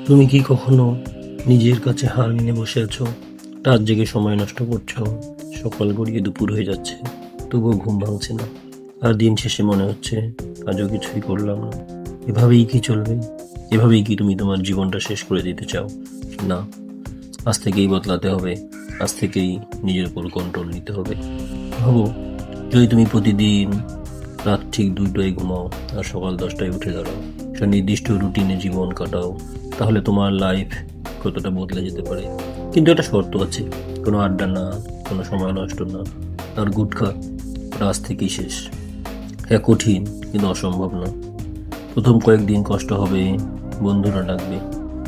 তুমি কি কখনো নিজের কাছে হার মেনে বসে আছো? রাত জেগে সময় নষ্ট করছো, সকাল গড়িয়ে দুপুর হয়ে যাচ্ছে, তবুও ঘুম ভাঙছে না। আর দিন শেষে মনে হচ্ছে আজও কিছুই করলাম না। এভাবেই কি চলবে? এভাবেই কি তুমি তোমার জীবনটা শেষ করে দিতে চাও? না, আজ থেকেই বদলাতে হবে। আজ থেকেই নিজের উপর কন্ট্রোল নিতে হবে। ভাবো, যদি তুমি প্রতিদিন রাত ঠিক 2টায় ঘুমাও আর সকাল 10টায় উঠে দাঁড়াও, একটা নির্দিষ্ট রুটিনে জীবন কাটাও, তাহলে তোমার লাইফ কতটা বদলে যেতে পারে। কিন্তু একটা শর্ত আছে, কোনো আড্ডা না, কোনো সময় নষ্ট না, আর গুটখা ওটা আজ থেকেই শেষ। হ্যাঁ, কঠিন কিন্তু অসম্ভব না। প্রথম কয়েকদিন কষ্ট হবে, বন্ধুরা ডাকবে,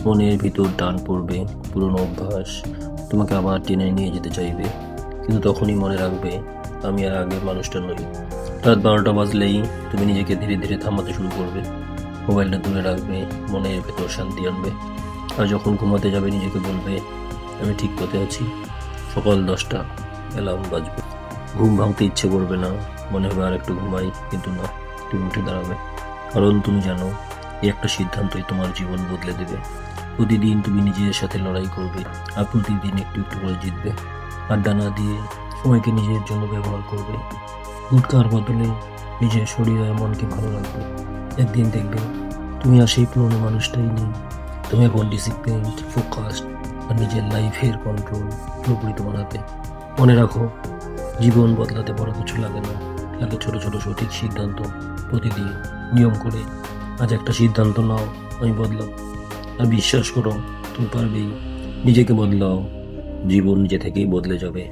মনের ভিতর টান পড়বে, পুরনো অভ্যাস তোমাকে আবার টেনে নিয়ে যেতে চাইবে। কিন্তু তখনই মনে রাখবে, আমি আর আগের মানুষটা নই। রাত 12টা বাজলেই তুমি নিজেকে ধীরে ধীরে থামাতে শুরু করবে। মোবাইলটা দূরে রাখবে, মনের ভেতর শান্তি আনবে। আর যখন ঘুমাতে যাবে নিজেকে বলবে, আমি ঠিক পথে আছি। সকাল 10টা অ্যালার্ম বাজবে, ঘুম ভাঙতে ইচ্ছে করবে না, মনে হবে আর একটু ঘুমাই, কিন্তু না, তুমি উঠে দাঁড়াবে। কারণ তুমি জানো, এই একটা সিদ্ধান্তই তোমার জীবন বদলে দেবে। প্রতিদিন তুমি নিজের সাথে লড়াই করবে, আর প্রতিদিন একটু একটু করে জিতবে। আড্ডা না দিয়ে সময়কে নিজের জন্য ব্যবহার করবে। গুটখার বদলে নিজের শরীর আর মনকে ভালো রাখবে। একদিন দেখবে তুমি আর সেই পুরনো মানুষটাই নেই। তুমি এখন ডিসিপ্লিনড, ফোকাসড, আর নিজের লাইফের কন্ট্রোল পুরোপুরি তোমার হাতে। মনে রাখো, জীবন বদলাতে বড় কিছু লাগে না, লাগে ছোট ছোট সঠিক সিদ্ধান্ত। প্রতিদিন নিয়ম করে আজ একটা সিদ্ধান্ত নাও, আমি বদলাম। আর বিশ্বাস করো, তুমি পারবেই। নিজেকে বদলাও, জীবন নিজে থেকেই বদলে যাবে।